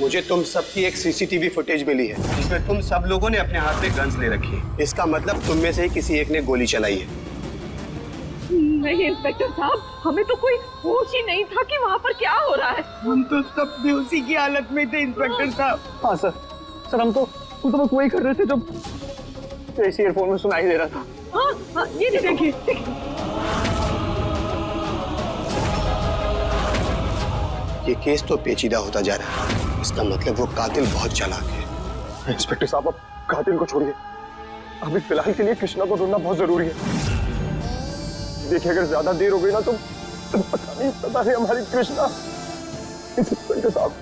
मुझे तुम सबकी एक सीसीटीवी फुटेज मिली है जिसमें तुम सब लोगों ने अपने हाथ में गन्स ले रखी है। इसका मतलब तुम में से ही किसी एक ने गोली चलाई है। नहीं इंस्पेक्टर साहब, हमें तो कोई होश ही नहीं था कि वहाँ पर क्या हो रहा है। हम तो सब बेहोशी की हालत में थे इंस्पेक्टर साहब। हाँ सर हम तो बस वही कर रहे थे जब ऐसे ईयरफोन में सुनाई दे रहा था। हाँ, ये देखिए। ये केस तो पेचीदा होता जा रहा है। इसका मतलब वो कातिल बहुत चालाक है। इंस्पेक्टर साहब, अब कातिल को छोड़िए, अभी फिलहाल के लिए कृष्णा को ढूंढना बहुत जरूरी है। देखिए अगर ज्यादा देर हो गई ना तो पता नहीं हमारी कृष्णा। इंस्पेक्टर साहब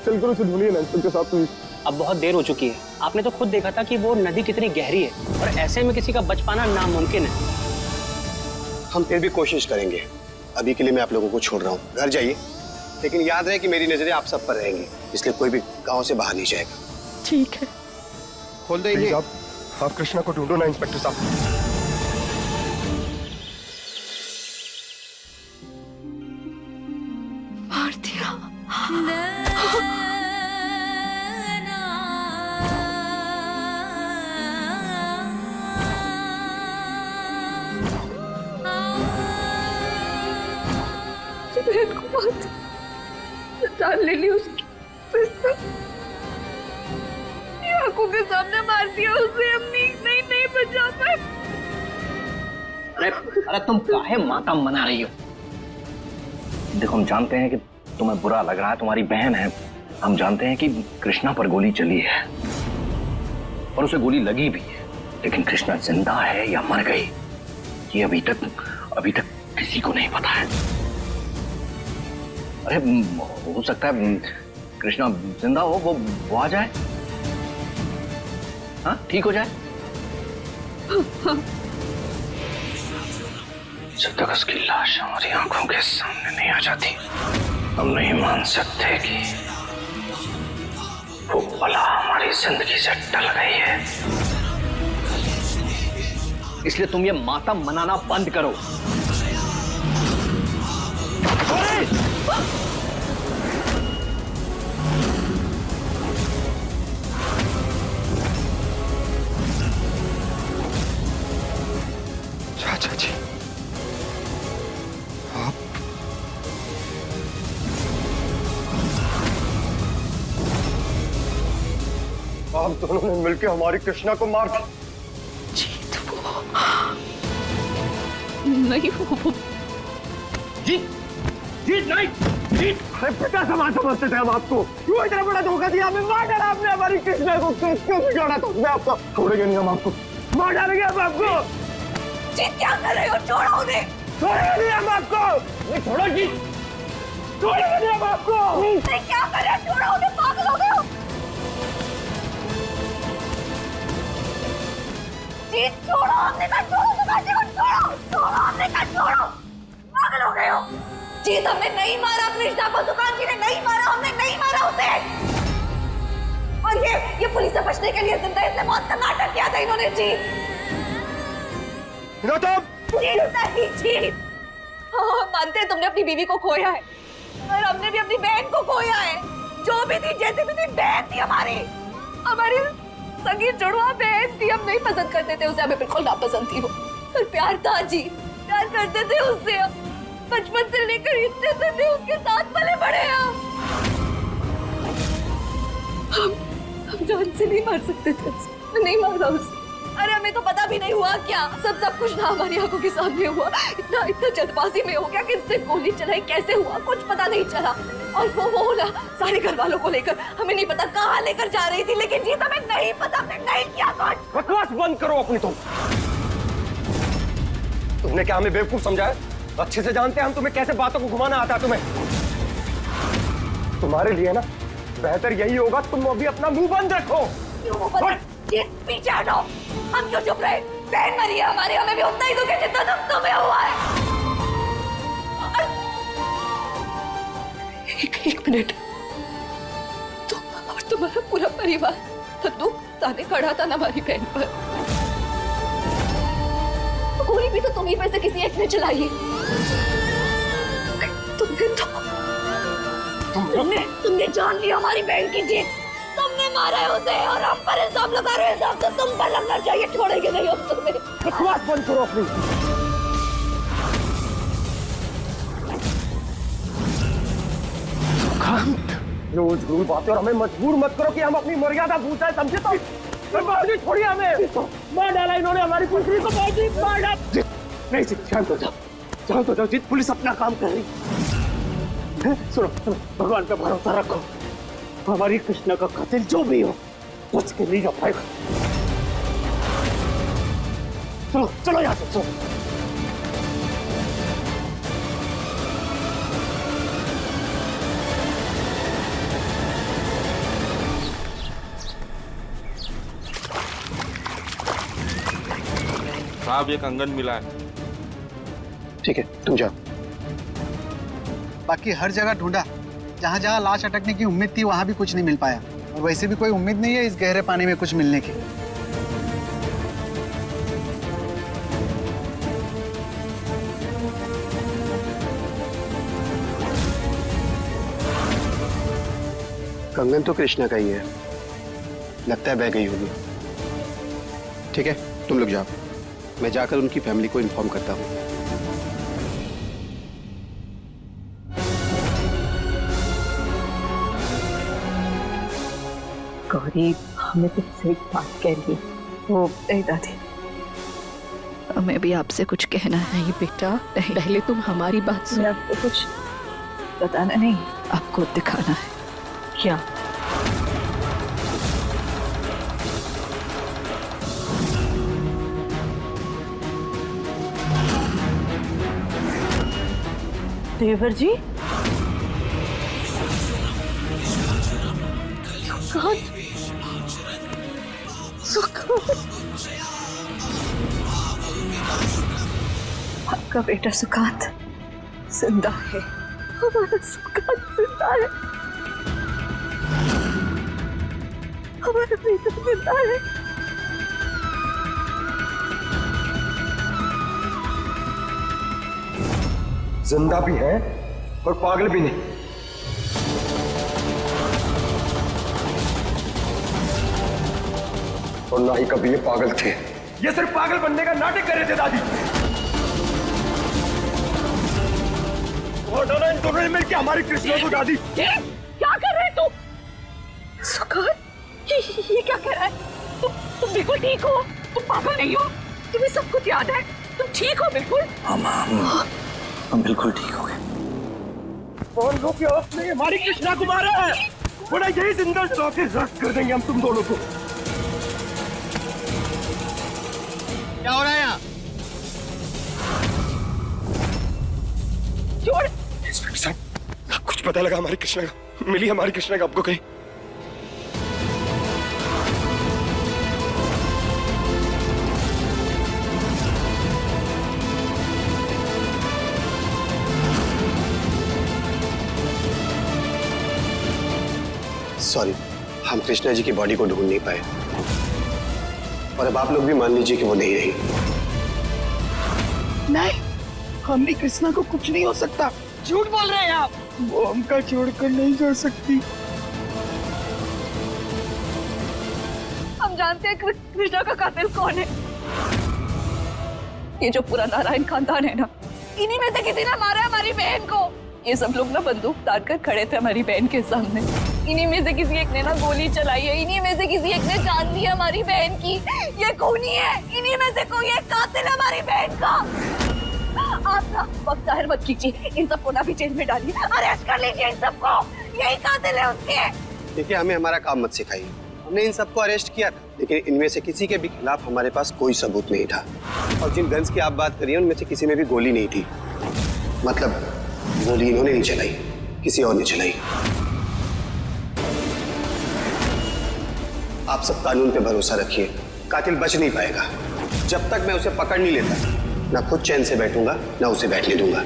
चलकर उसे ढूंढिए ना इंस्पेक्टर साहब प्लीज। अब बहुत देर हो चुकी है। आपने तो खुद देखा था कि वो नदी कितनी गहरी है और ऐसे में किसी का बच पाना नामुमकिन है। हम फिर भी कोशिश करेंगे। अभी के लिए मैं आप लोगों को छोड़ रहा हूँ, घर जाइए, लेकिन याद रहे कि मेरी नजरें आप सब पर रहेंगी, इसलिए कोई भी गांव से बाहर नहीं जाएगा। ठीक है। खोल देंगे। आप कृष्णा को ढूंढो ना इंस्पेक्टर साहब। मार दिया। बहन को मार दिया, जान ले ली उसकी। आंखों के सामने मार दिया उसे। हम नहीं बचा पाए। अरे तुम काहे मातम मना रही हो? देखो हम जानते हैं कि तुम्हें बुरा लग रहा है, तुम्हारी बहन है। हम जानते हैं कि कृष्णा पर गोली चली है और उसे गोली लगी भी है, लेकिन कृष्णा जिंदा है या मर गई ये अभी तक किसी को नहीं पता है। अरे हो सकता है कृष्णा जिंदा हो, वो आ जाए, हाँ ठीक हो जाए। जब तक उसकी लाश हमारी आंखों के सामने नहीं आ जाती हम नहीं मान सकते कि वो बला हमारी जिंदगी से टल गई है। इसलिए तुम ये मातम मनाना बंद करो। चाचा जी आप दोनों ने मिलकर हमारी कृष्णा को मार दिया। जीत वो नहीं, वो जीत नहीं, जीत अरे बेटा समान समझते थे हम आपको। क्यों इतना बड़ा धोखा दिया हमें? मार डाला आपने हमारी कृष्णा को। क्यों बिगाड़ा था? मैं आपको छोड़ेंगे नहीं, हम आपको मार डालेंगे हम आपको। जीत क्या कर रहे हो? छोड़ो उन्हें। छोड़ेंगे नहीं हम आपको। नहीं छोड़ो जी, छोड़ेंगे नहीं हम आपको। क्या कर रहे हो? छोड़ो उन्हें, पागल हो गए हो। जीत छोड़ो, हमने कहा छोड़ो, छोड़ो, हमने कहा छोड़ो। पागल हो गए हो। जीत हमने नहीं मारा कृष्णा को, दुकान जी ने नहीं मारा, हमने नहीं मारा उसे। और ये पुलिस से बचने के लिए जिंदा इसने मौत का नाटक किया था इन्होंने। जीत जीत हाँ, मानते हैं तुमने अपनी बीवी को खोया है और हमने भी अपनी बहन को खोया है। जो भी थी, जैसे भी थी, बहन थी हमारी सगी जुड़वा बहन थी। हम नहीं पसंद करते थे उसे, हमें बिल्कुल नापसंद थी वो। पर प्यार था जी, प्यार करते थे उससे। बचपन से लेकर इतने से थे उसके साथ पले बड़े हम जान से नहीं मार सकते थे उसे, नहीं मारा उसे। अरे हमें तो पता भी नहीं हुआ क्या, सब कुछ ना हमारी आंखों के सामने हुआ। इतना जल्दबाजी में हो गया कि इसने गोली चलाई, कैसे हुआ कुछ पता नहीं चला। और वो ना सारे घर वालों को लेकर हमें नहीं पता कहाँ लेकर जा रही थी, लेकिन जीत हमें नहीं पता, हमने नहीं किया कुछ। बकवास बंद करो अपनी। तुमने क्या हमें बेवकूफ समझा है? अच्छे से जानते हैं हम तुम्हें कैसे बातों को घुमाना आता है तुम्हें। तुम्हारे लिए ना बेहतर यही होगा तुम अभी अपना मुंह बंद रखो। पीछे हटो। हम क्यों चुप रहे? बहन मरी है हमारी, हमें भी उतना ही दुख है जितना तुम्हें हुआ है। एक मिनट, तुम और तुम्हारा पूरा परिवार तो ताने खड़ा था ना हमारी बहन पर। गोली भी तो तुम्हीं में से किसी एक ने चलाई है। तुमने जान लिया हमारी बहन की जीत। तुमने मारा है उसे और हम पर इल्जाम लगा रहे हो। इल्जाम तो तुम पर लगना चाहिए। छोड़ेंगे नहीं हम तुम्हें। बकवास बंद करो अपनी। रोज रोज बातें और हमें मजबूर मत करो कि हम अपनी मर्यादा भूल जाए, समझे? तो बाजी छोड़िए हमें। मार डाला इन्होंने हमारी पुत्री को। बाजी मार डाल। नहीं जी, शांत हो जाओ, शांत हो जाओ। जीत, पुलिस अपना काम कर रही है। सुनो सुनो, भगवान पे भरोसा रखो। हमारी कृष्णा का कातिल जो भी हो कुछ के नहीं जा पाएगा। चलो चलो यहाँ से, चलो। साहब, ये कंगन मिला है। ठीक है, तुम जाओ। बाकी हर जगह ढूंढा, जहाँ जहाँ लाश अटकने की उम्मीद थी वहाँ भी कुछ नहीं मिल पाया। और वैसे भी कोई उम्मीद नहीं है इस गहरे पानी में कुछ मिलने की। कंगन तो कृष्णा का ही है, लगता है बह गई होगी। ठीक है, तुम लोग जाओ, मैं जाकर उनकी फैमिली को इन्फॉर्म करता हूँ। गौरी, हमें तुमसे एक बात कहनी है। वो नहीं दादी, हमें भी आपसे कुछ कहना है। नहीं बेटा, नहीं, पहले तुम हमारी बात सुनो। आपको कुछ बताना नहीं, आपको दिखाना है। क्या? देवर जी, आपका बेटा सुकांत जिंदा है। हमारा सुकांत जिंदा है। हमारा बेटा जिंदा है। जिंदा भी है और पागल भी नहीं। और ना ही कभी ये पागल थे। ये सिर्फ पागल बनने का नाटक कर रहे थे दादी। और डाला इन दोनों ने मिलकर हमारी कृष्णा को दादी। क्या कर रहे तू? सुकांत, ये क्या कर रहा है? तुम बिल्कुल ठीक हो? तुम पागल नहीं हो? तुम्हें सब कुछ याद है? तुम ठीक हो बिल्कुल? हम बिल्कुल ठीक हो गए। कौन लोग के वक्त में हमारी कृष्णा को मारा है? बड़ा यही जिंदा जला के रख कर देंगे हम तुम दोनों को। क्या हो रहा है यहाँ? छोड़। इंस्पेक्टर साहब, कुछ पता लगा हमारी कृष्णा का? मिली हमारी कृष्णा का आपको कहीं? सॉरी, हम कृष्णा जी की बॉडी को ढूंढ नहीं पाए। और अब आप लोग भी मान लीजिए कि वो नहीं रही। नहीं, हमारी कृष्णा को कुछ नहीं हो सकता। झूठ बोल रहे हैं आप। वो हमका छोड़कर नहीं जा सकती। हम जानते हैं कृष्णा का कातिल कौन है। ये जो पूरा नारायण खानदान है ना, इन्हीं में से किसी ने मारा हमारी बहन को। ये सब लोग ना बंदूक तार कर खड़े थे हमारी बहन के सामने। इन्हीं में से किसी एक ने ना गोली चलाई है। इन्हीं में से किसी एक ने जान ली है हमारी बहन की। ये खूनी है। इन्हीं में से कोई एक कातिल है हमारी बहन का। आप ना वक्त जाहिर मत कीजिए। इन सबको ना भी जेल में डालिए, अरेस्ट कर लीजिए इन सबको। यही कातिल है उसके। देखिए, हमें हमारा काम मत सिखाइए। हमने इन सबको अरेस्ट किया था, लेकिन इनमें से किसी के भी खिलाफ हमारे पास कोई सबूत नहीं था। और जिन गन्स की आप बात करिए उनमें से किसी में भी गोली नहीं थी। मतलब गोली इन्होंने नहीं चलाई, किसी और ने चलाई। आप सब कानून पे भरोसा रखिए, कातिल बच नहीं पाएगा। जब तक मैं उसे पकड़ नहीं लेता, ना खुद चैन से बैठूंगा ना उसे बैठने दूंगा।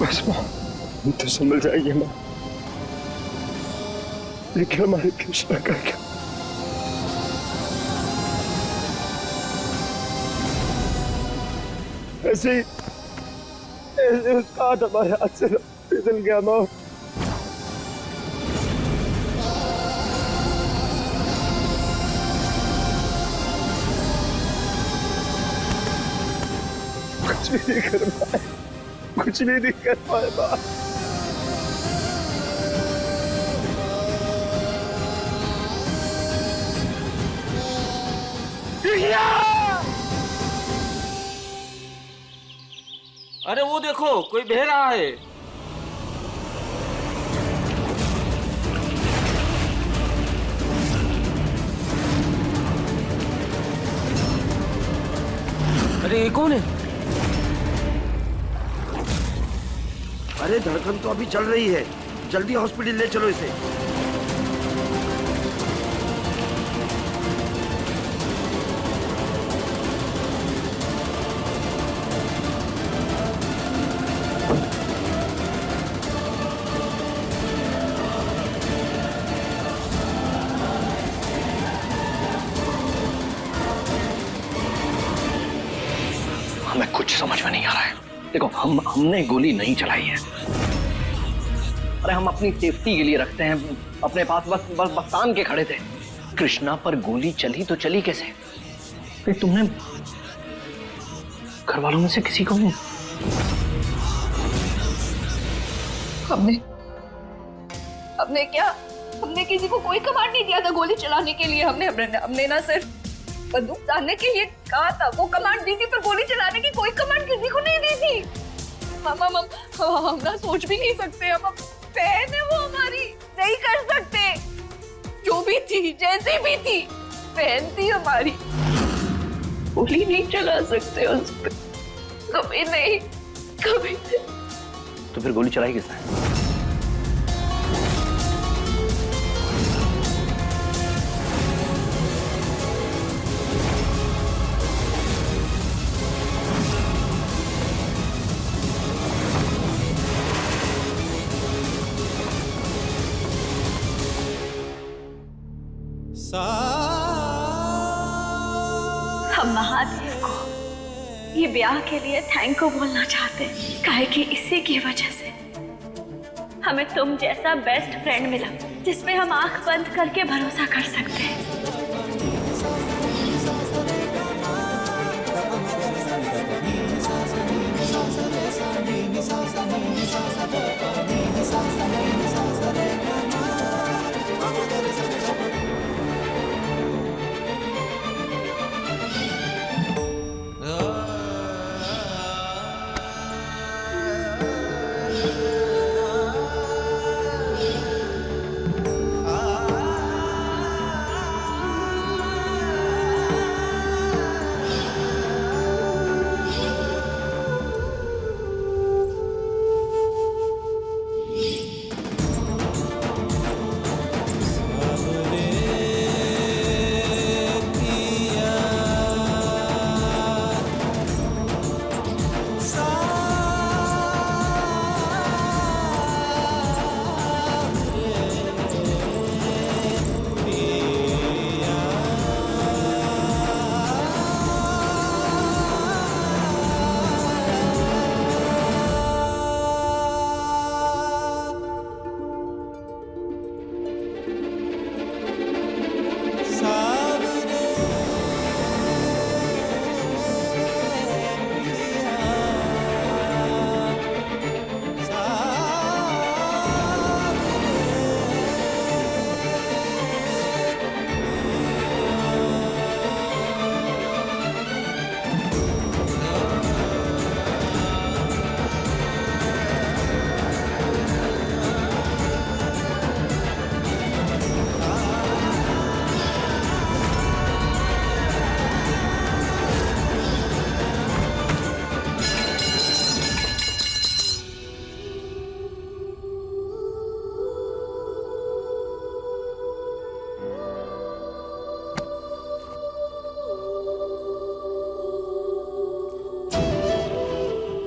बस माँ, हम तो संभल जाएंगे माँ, लेकिन हमारे कृष्णा का क्या? ऐसे उसका हाथ हमारे हाथ से फिसल गया माँ। कुछ भी नहीं कर पाए, कुछ भी नहीं कर पाए माँ। अरे वो देखो, कोई बह रहा है। अरे ये कौन है? अरे धड़कन तो अभी चल रही है, जल्दी हॉस्पिटल ले चलो इसे। हमें कुछ समझ में नहीं आ रहा है। देखो, हमने गोली नहीं चलाई है। अरे हम अपनी सेफ्टी के लिए रखते हैं अपने पास, बस तान के खड़े थे। कृष्णा पर गोली चली तो चली कैसे? फिर तुमने घर वालों में से किसी को नहीं? हमने क्या? हमने किसी को कोई कमांड नहीं दिया था गोली चलाने के लिए। हमने ना सिर्फ बंदूक डालने के लिए कहा था, वो कमांड दी थी, पर गोली चलाने की कोई कमांड किसी को नहीं दी थी। हम ना सोच भी नहीं सकते। हम बहन है वो हमारी, नहीं कर सकते। जो भी थी, जैसी भी थी, बहन थी हमारी, गोली नहीं चला सकते उस पर। कभी नहीं, कभी नहीं। तो फिर गोली चलाई किसने? हम महादेव को ये ब्याह के लिए थैंक यू बोलना चाहते हैं, काहे कि इसी की वजह से हमें तुम जैसा बेस्ट फ्रेंड मिला, जिसपे हम आंख बंद करके भरोसा कर सकते हैं।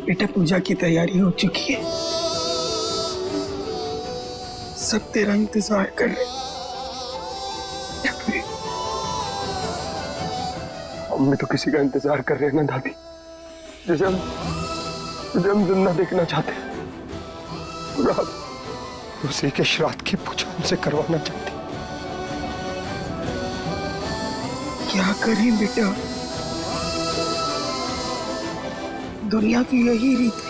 बेटा, पूजा की तैयारी हो चुकी है। सब तेरा इंतजार कर रहे हैं। हम भी तो किसी का इंतजार कर रहे हैं ना दादी, जिसे हम जिंदा देखना चाहते हैं। और आप उसी के श्राद्ध की पूजा हमसे करवाना चाहते हैं। क्या करें बेटा, दुनिया की यही रीत है।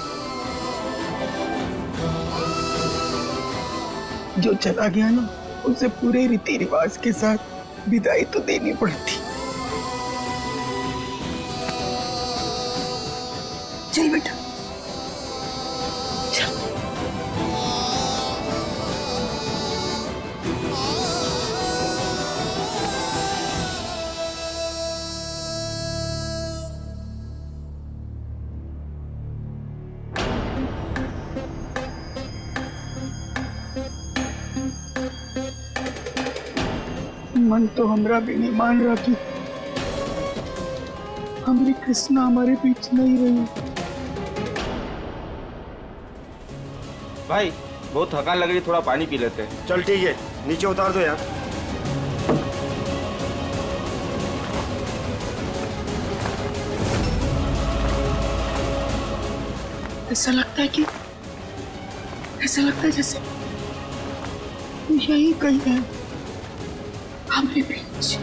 जो चला गया ना, उसे पूरे रीति रिवाज के साथ विदाई तो देनी पड़ती। चल बेटा, चल। मन तो हमरा भी नहीं मान रहा कि हमारी कृष्णा हमारे बीच नहीं रही। भाई बहुत थकान लग रही, थोड़ा पानी पी लेते हैं। चल ठीक है, नीचे उतार दो यार। ऐसा लगता है जैसे यही कहीं है हमारे बीच।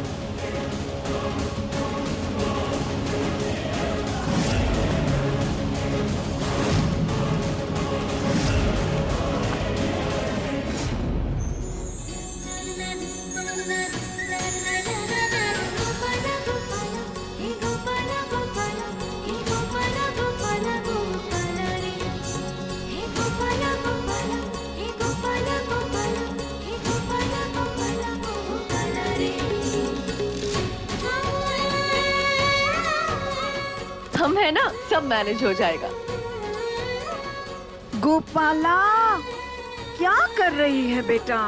हम है ना, सब मैनेज हो जाएगा। गोपाला, क्या कर रही है बेटा?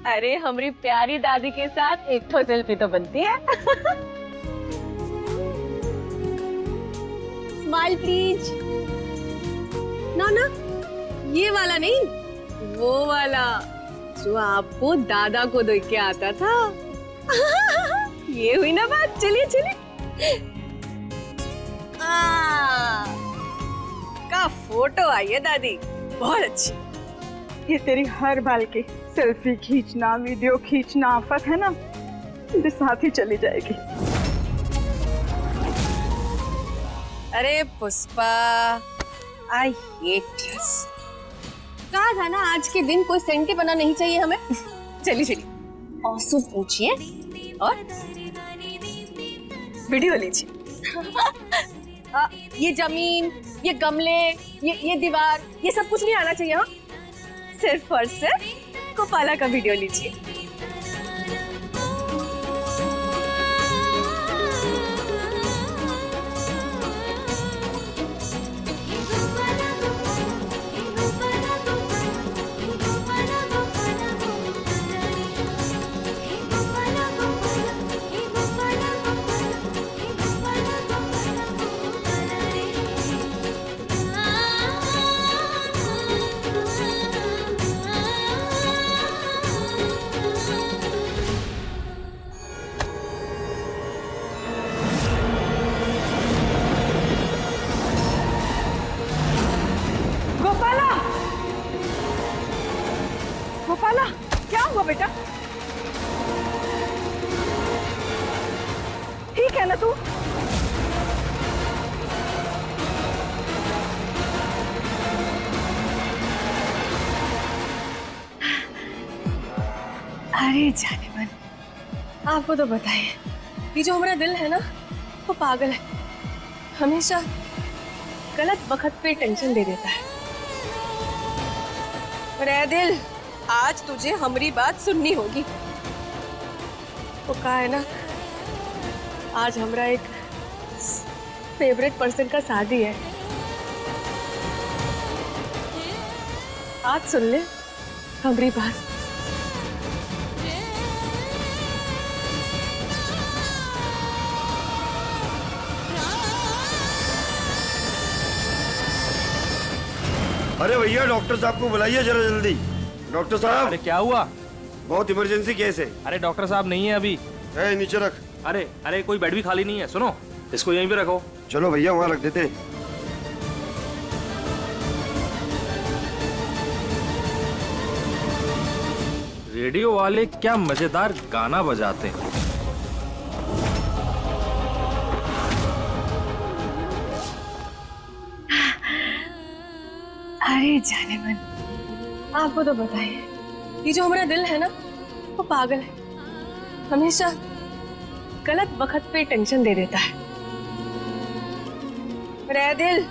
अरे हमारी प्यारी दादी के साथ एक तो सेल्फी तो बनती है। Smile please. ना ना, ये वाला नहीं, वो वाला जो आपको दादा को देख के आता था। ये हुई ना बात। चलिए चलिए। का फोटो आई है दादी, बहुत अच्छी। ये तेरी हर बाल की सेल्फी खींचना, वीडियो खींचना आफत है ना, तेरे साथ ही चली जाएगी। अरे पुष्पा, आई हेट दिस। कहा था ना आज के दिन कोई सेंटी बना नहीं चाहिए हमें। चलिए चलिए, औसू पूछिए और वीडियो लीजिए। ये जमीन, ये गमले, ये दीवार, ये सब कुछ नहीं आना चाहिए। हाँ, सिर्फ और सिर्फ गोपाला का वीडियो लीजिए। है ना तू? अरे जाने मन, आपको तो पता है ये जो हमारा दिल है ना वो पागल है, हमेशा गलत वक्त पे टेंशन दे देता है। पर ऐ दिल, आज तुझे हमारी बात सुननी होगी। वो कहा है ना, आज हमारा एक फेवरेट पर्सन का शादी है। आज सुन ले हमारी बात। अरे भैया, डॉक्टर साहब को बुलाइए जरा जल्दी। डॉक्टर साहब। अरे क्या हुआ? बहुत इमरजेंसी केस है। अरे डॉक्टर साहब नहीं है अभी। नीचे रख। अरे अरे कोई बेड भी खाली नहीं है, सुनो इसको यहीं पे रखो। चलो भैया वहाँ रख देते हैं। रेडियो वाले क्या मजेदार गाना बजाते हैं। अरे जाने मन, आपको तो पता है ये जो हमारा दिल है ना वो पागल है, हमेशा गलत वक्त पे टेंशन दे देता है। पर ऐ दिल,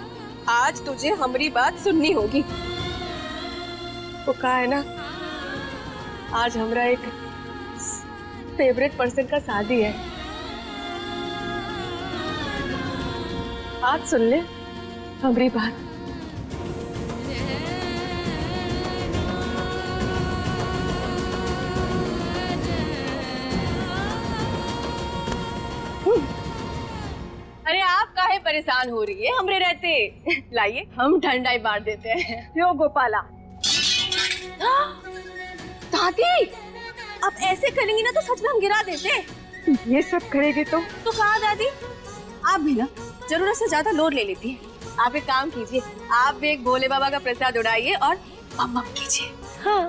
आज तुझे हमारी बात सुननी होगी। वो कहा है ना, आज हमारा एक फेवरेट पर्सन का शादी है। आज सुन ले हमारी बात। अरे आप काहे परेशान हो रही है हमरे रहते? लाइए हम ठंडाई बांट देते हैं। यो गोपाला, दादी आप ऐसे करेंगी ना तो सच में हम गिरा देते। ये सब करेगी तो कहा दादी, आप भी ना जरूरत से ज्यादा लोड ले लेती है। आप एक काम कीजिए, आप भी एक भोले बाबा का प्रसाद उड़ाइए और बम बम कीजिए। हाँ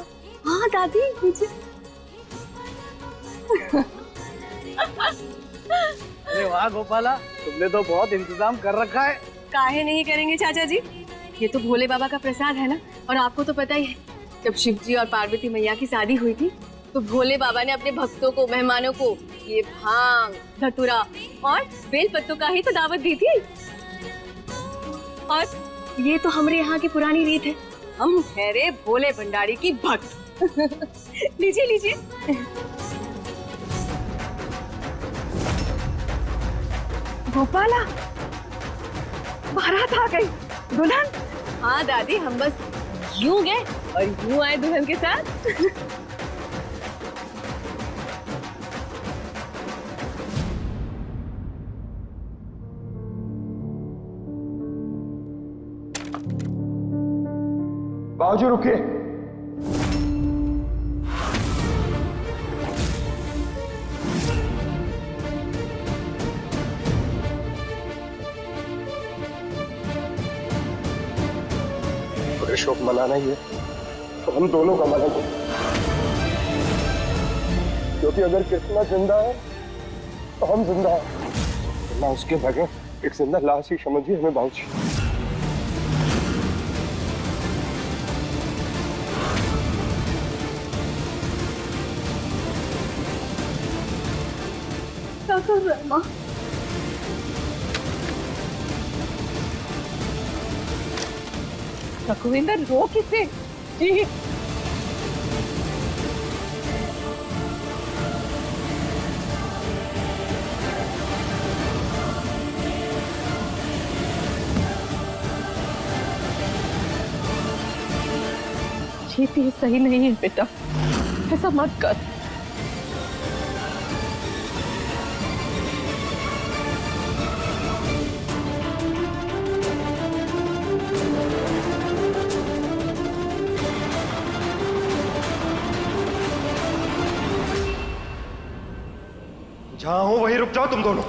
हाँ दादी कीजिए। अरे वाह गोपाला, तुमने तो बहुत इंतजाम कर रखा है। काहे नहीं करेंगे चाचा जी, ये तो भोले बाबा का प्रसाद है ना। और आपको तो पता ही है, जब शिव जी और पार्वती मैया की शादी हुई थी तो भोले बाबा ने अपने भक्तों को, मेहमानों को ये भांग, धतूरा और बेल पत्तों का ही तो दावत दी थी। और ये तो हमारे यहाँ की पुरानी रीत है, हम ठहरे भोले भंडारी की भक्त। लीजिए लीजिए। गोपाला, बारात आ गई। दुल्हन? हाँ दादी, हम बस यूं गए और यूं आए दुल्हन के साथ। बाबूजी रुकिए। अगर शोक मनाना ही है तो हम दोनों का मनाएंगे, क्योंकि अगर कृष्णा जिंदा है तो हम जिंदा है, वरना उसके बगैर एक जिंदा लाश ही समझिए हमें बाबूजी। क्या कर रहा है माँ? रघुविंदर, रो किसे? जी ये सही नहीं है बेटा, ऐसा मत कर। जहां हो वहीं रुक जाओ तुम दोनों।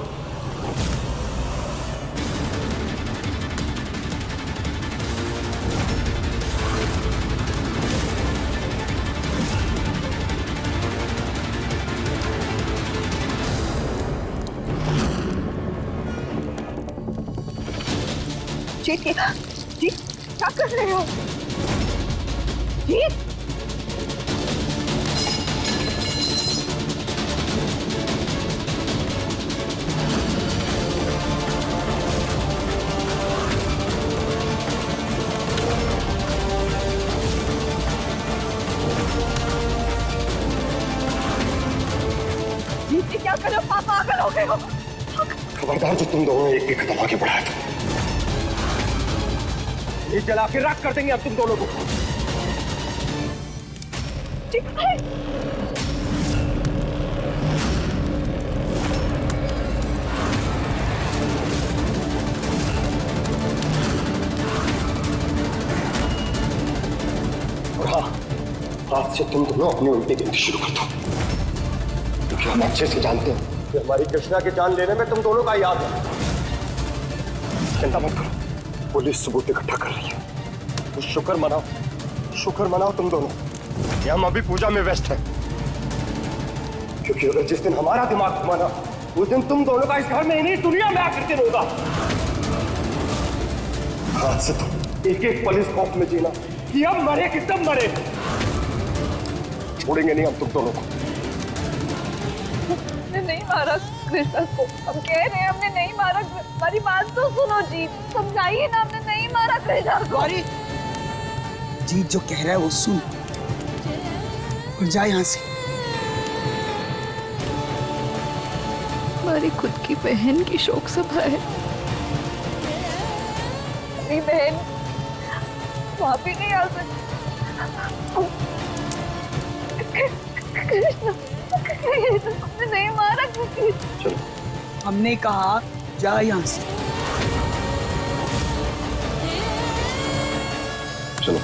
जीत जीत क्या कर रहे हो? जीत जीत क्या कर रहे हो? पागल हो गए हो? खबरदार जो तुम दोनों एक कदम आगे बढ़ाया था, ये जला के राख कर देंगे अब तुम दोनों को। और हाँ, आज से तुम दोनों अपनी उल्टी गिनती शुरू कर दो, क्योंकि हम अच्छे से जानते हैं कि हमारी कृष्णा की जान लेने में तुम दोनों का याद है। चिंता मत करो, पुलिस सबूत इकट्ठा कर रही है। तो शुक्र मनाओ तुम दोनों कि हम अभी पूजा में व्यस्त हैं, क्योंकि अगर जिस दिन हमारा दिमाग घुमाना, उस दिन तुम दोनों का इस घर में नहीं दुनिया में आकर दिन होगा। आज से तुम एक एक पल इस खौफ में जीना कि अब मरे कि तब मरे, छोड़ेंगे नहीं हम तुम दोनों को। हमने नहीं मारा कृष्णा को, हम कह रहे हैं हमने नहीं मारा। हमारी बात तो सुनो जी, समझाइए ना, हमने नहीं मारा कृष्णा को। जीत जो कह रहा है वो सुन और जा यहाँ से। हमारी खुद की बहन की शोक सभा है। मेरी बहन वापस नहीं आ सकती। कृष्णा हमने नहीं मारा किसी। चलो, हमने कहा जा यहाँ से। चलो।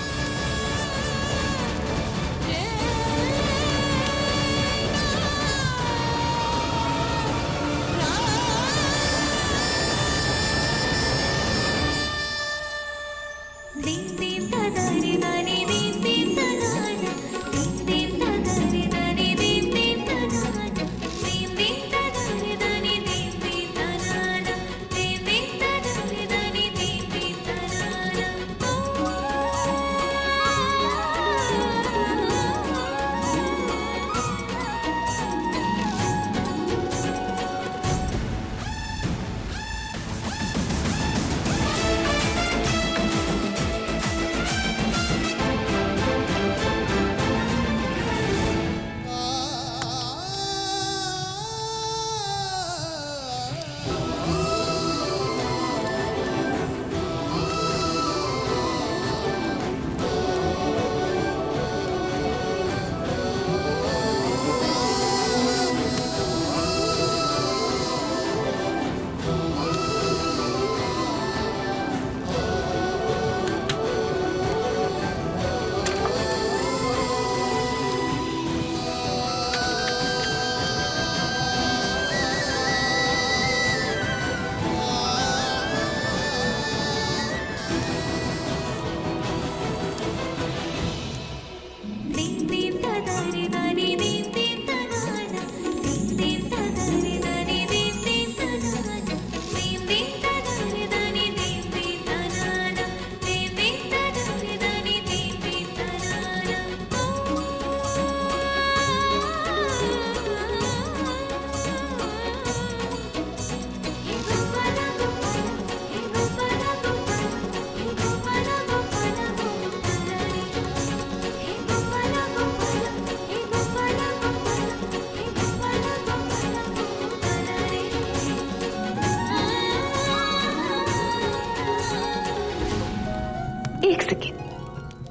एक सेकेंड,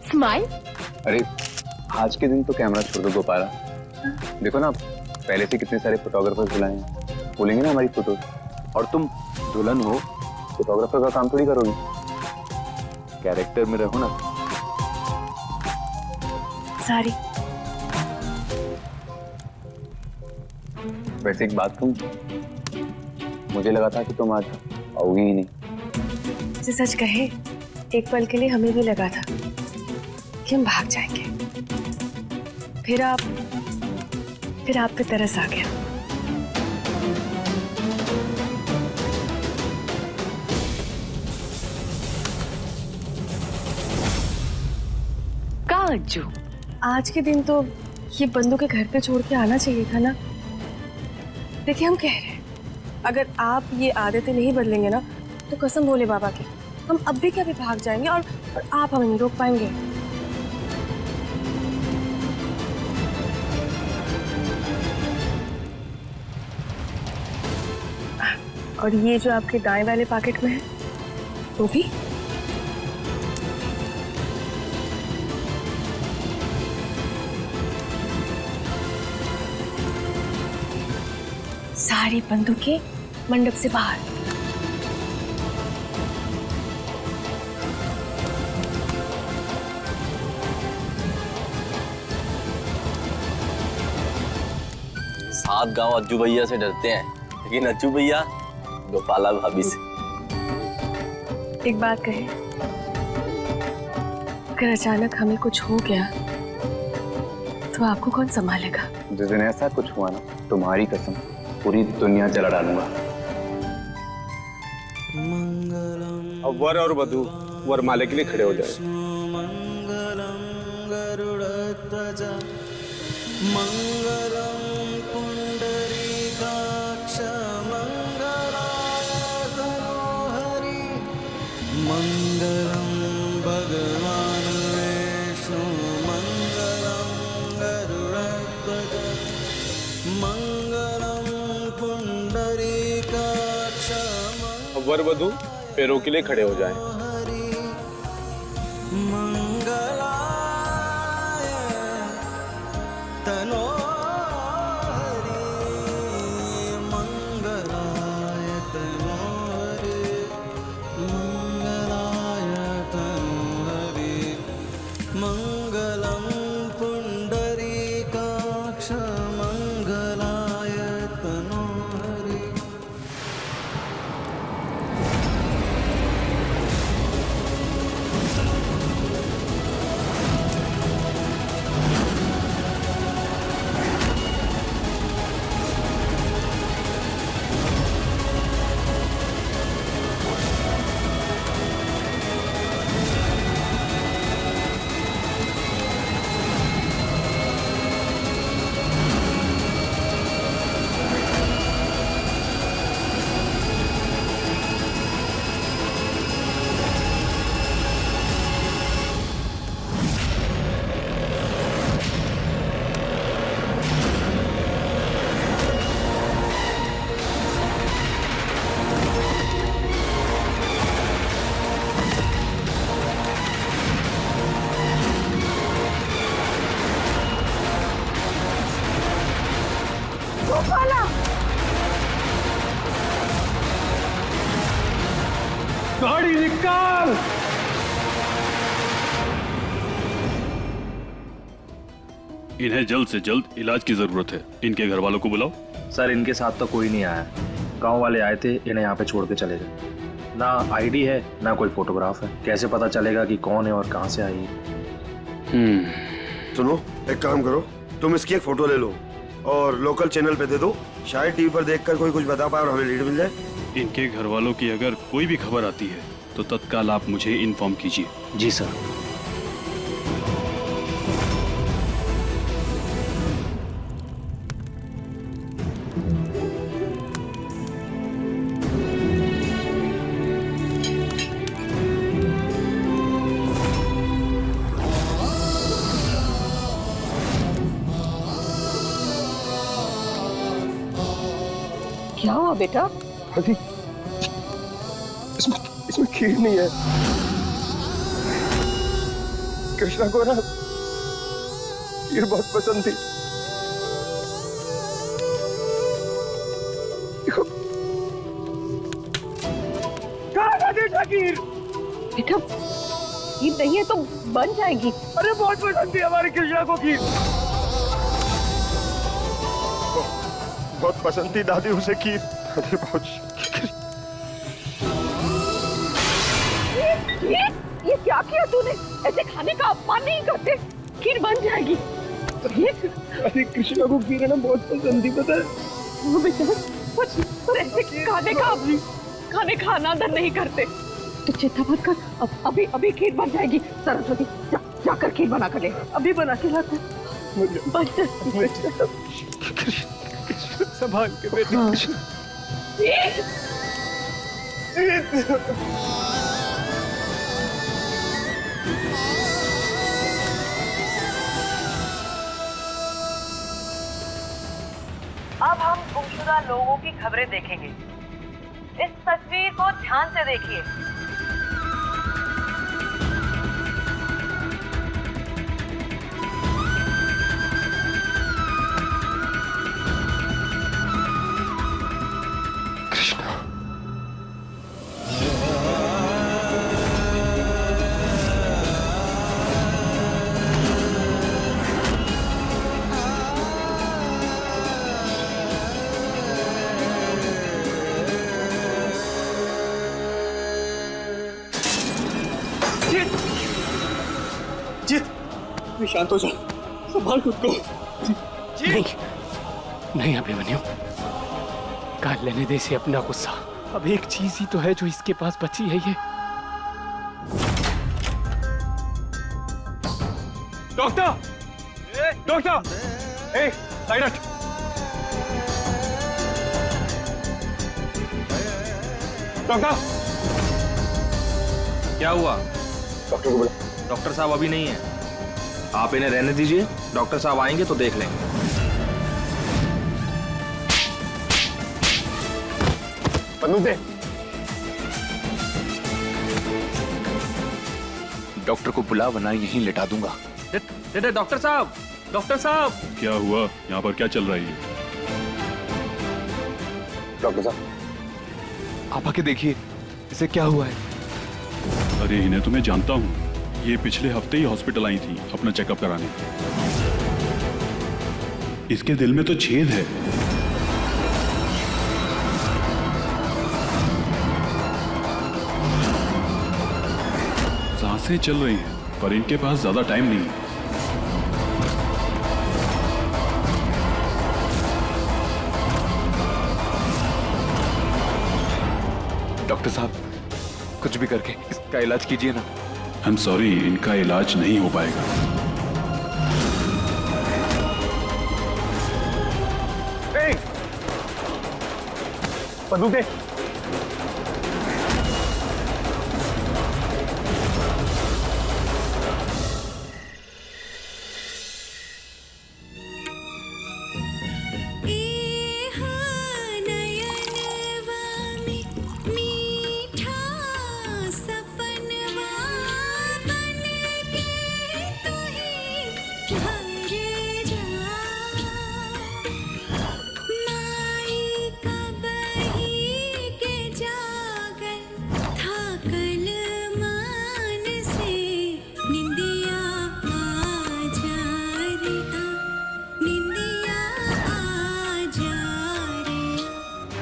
स्माइल। अरे आज के दिन तो कैमरा छोड़ दो गोपाला। देखो ना, पहले से कितने सारे फोटोग्राफर्स बुलाए हैं, बोलेंगे ना हमारी फोटो। और तुम दुल्हन हो, फोटोग्राफर का काम थोड़ी करोगी, कैरेक्टर में रहो ना। सॉरी। वैसे एक बात कहूं, मुझे लगा था कि तुम आज आओगी ही नहीं। से सच कहे, एक पल के लिए हमें भी लगा था कि हम भाग जाएंगे, फिर आप पे तरस आ गया। अज्जू, आज के दिन तो ये बंदू के घर पे छोड़ के आना चाहिए था ना। देखिए हम कह रहे हैं, अगर आप ये आदतें नहीं बदलेंगे ना तो कसम भोले बाबा की हम अब भी क्या भी भाग जाएंगे और आप हमें नहीं रोक पाएंगे। और ये जो आपके दाएं वाले पॉकेट में है वो भी। सारी बंदूकें मंडप से बाहर। सात गांव अज्जू भैया से डरते हैं, लेकिन अज्जू भैया गोपाला भाभी से। एक बात कहे, अगर अचानक हमें कुछ हो गया तो आपको कौन संभालेगा? जिस दिन ऐसा कुछ हुआ ना, तुम्हारी कसम पूरी दुनिया जला डालूंगा। अब वर और वधू वरमाले के लिए खड़े हो जाए। मंगलम भगवान विष्णु मंगलम गरुड़ध्वज मंगलम पुंडरीकाक्ष। अब वर वधू पैरों के लिए खड़े हो जाएं। मंगलाय तनो मंगलम पुंडरीकाक्ष मंगलाय तनोहरि। गाड़ी निकाल। इन्हें जल्द से जल्द इलाज की जरूरत है। इनके घर वालों को बुलाओ। सर इनके साथ तो कोई नहीं आया। गांव वाले आए थे, इन्हें यहाँ पे छोड़ के चले गए। ना आईडी है ना कोई फोटोग्राफ है, कैसे पता चलेगा कि कौन है और कहाँ से आई है? सुनो, एक काम करो, तुम इसकी एक फोटो ले लो और लोकल चैनल पे दे दो। शायद टीवी पर देखकर कोई कुछ बता पाए और हमें लीड मिल जाए। इनके घर वालों की अगर कोई भी खबर आती है तो तत्काल आप मुझे इन्फॉर्म कीजिए। जी सर। क्या हुआ बेटा? दादी, इसमें खीर नहीं है। कृष्णा को ना खीर बहुत पसंद थी। खीर बेटा, खीर नहीं है तो बन जाएगी। अरे बहुत पसंद थी हमारी कृष्णा को खीर। बहुत पसंद थी दादी उसे खीर। दादी बहुत। ये क्या किया तूने? ऐसे खाने का अपमान नहीं करते। खीर बन जाएगी। अरे कृष्णा को खीर है ना बहुत पसंद थी, पता है? वो बेटा, पर ऐसे खाने का अनादर नहीं करते। तो चिंता मत कर, अभी खीर बन जाएगी। सरस्वती जा जा जाकर खीर बना कर ले, अभी बना के लाते। संभाल के बेटा। अब हम गुमशुदा लोगों की खबरें देखेंगे। इस तस्वीर को ध्यान से देखिए। शांत हो जा, संभाल खुद को। नहीं नहीं अभिमन्यु, काल लेने दे से अपना गुस्सा। अब एक चीज ही तो है जो इसके पास बची है, ये डॉक्टर, डॉक्टर, ए, साइड हट। डॉक्टर, क्या हुआ? डॉक्टर को बुला। डॉक्टर साहब अभी नहीं है, आप इन्हें रहने दीजिए। डॉक्टर साहब आएंगे तो देख लेंगे। बंदूक दे। डॉक्टर को बुला, वरना यहीं लिटा दूंगा। डॉक्टर साहब, डॉक्टर साहब। क्या हुआ? यहाँ पर क्या चल रहा है? डॉक्टर साहब, आप आके देखिए, इसे क्या हुआ है? अरे इन्हें तो मैं जानता हूँ, ये पिछले हफ्ते ही हॉस्पिटल आई थी अपना चेकअप कराने। इसके दिल में तो छेद है। सांसें चल रही हैं, पर इनके पास ज्यादा टाइम नहीं है। डॉक्टर साहब, कुछ भी करके इसका इलाज कीजिए ना। आई एम सॉरी, इनका इलाज नहीं हो पाएगा। बंदूक दे।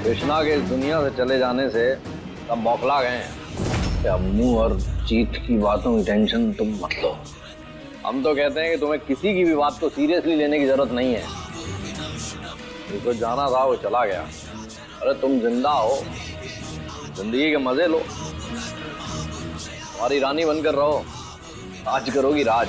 कृष्णा के इस दुनिया से चले जाने से सब बौखला गए हैं कि अम्मू और जीत की बातों की टेंशन तुम मत लो। हम तो कहते हैं कि तुम्हें किसी की भी बात को सीरियसली लेने की जरूरत नहीं है। जिसको जाना था वो चला गया। अरे तुम जिंदा हो, जिंदगी के मजे लो, हमारी रानी बनकर रहो, राज करोगी राज।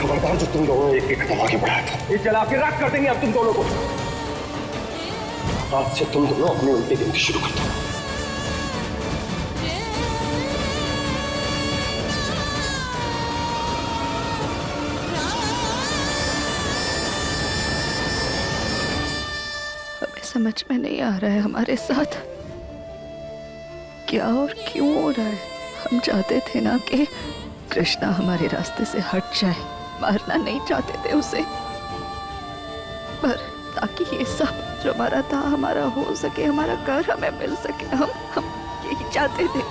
खबरदार जो तुम दोनों एक कदम आगे बढ़ाया था, ये जला के राख कर देंगे अब तुम दोनों को। आज से तुम दोनों अपनी उल्टी गिनती शुरू कर दो। हमें समझ में नहीं आ रहा है हमारे साथ क्या और क्यों हो रहा है। हम चाहते थे ना कि कृष्णा हमारे रास्ते से हट जाए, मारना नहीं चाहते थे उसे, पर ताकि ये सब जो हमारा था हमारा हो सके, हमारा घर हमें मिल सके, हम यही चाहते थे।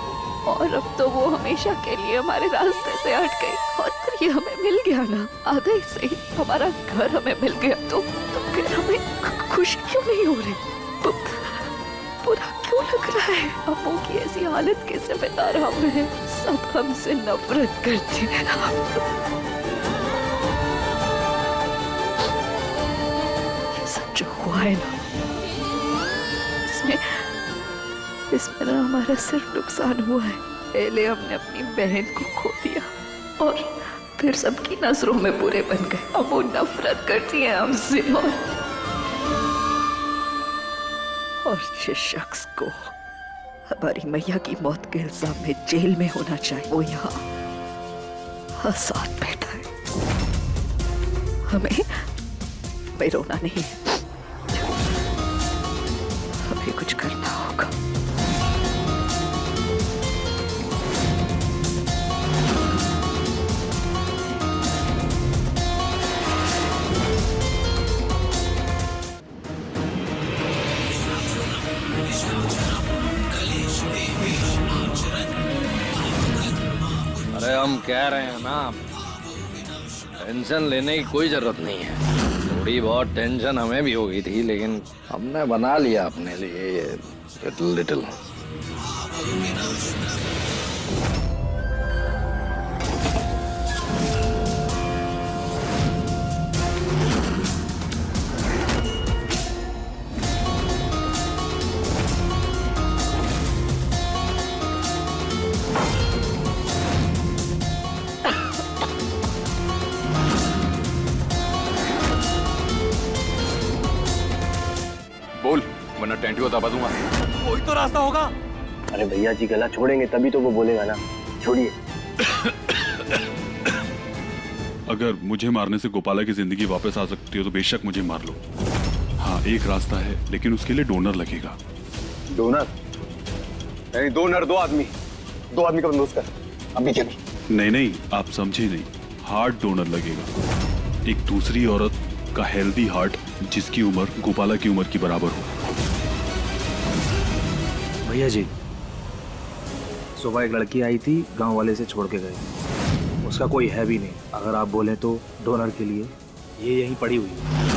और अब तो वो हमेशा के लिए हमारे रास्ते से हट गई और ये हमें मिल गया ना, आधे ही सही हमारा घर हमें मिल गया, तो फिर हमें खुशी क्यों नहीं हो रही? बुरा क्यों लग रहा है? अम्मू की ऐसी हालत कैसे बता रहा हूँ मैं? सब हमसे नफरत करते हैं। ये सब जो हुआ है ना, इसमें ना हमारा सिर्फ नुकसान हुआ है। पहले हमने अपनी बहन को खो दिया और फिर सबकी नजरों में बुरे बन गए। अब वो नफरत करती है हमसे और जिस शख्स को हमारी मैया की मौत के इल्जाम में जेल में होना चाहिए वो यहाँ आजाद बैठा है। हमें रोना नहीं है, हमें कुछ करना होगा। अरे हम कह रहे हैं ना, टेंशन लेने की कोई जरूरत नहीं है। थोड़ी बहुत टेंशन हमें भी हो गई थी, लेकिन हमने बना लिया अपने लिए ये लिटिल लिटिल। बोल, वरना टेंटी को दबा दूंगा। कोई तो रास्ता होगा। अरे भैया जी गला छोड़ेंगे तभी तो वो बोलेगा ना, छोड़िए। अगर मुझे मारने से गोपाला की जिंदगी वापस आ सकती हो तो बेशक मुझे मार लो। हाँ, एक रास्ता है, लेकिन उसके लिए डोनर लगेगा। डोनर? नहीं, डोनर दो आदमी का बंदोबस्त कर अभी के भी। नहीं, आप समझे नहीं। हार्ट डोनर लगेगा, एक दूसरी औरत का हेल्दी हार्ट जिसकी उम्र गोपाला की उम्र की बराबर हो। भैया जी, सुबह एक लड़की आई थी, गांव वाले से छोड़ के गए। उसका कोई है भी नहीं। अगर आप बोले तो डोनर के लिए ये यहीं पड़ी हुई है।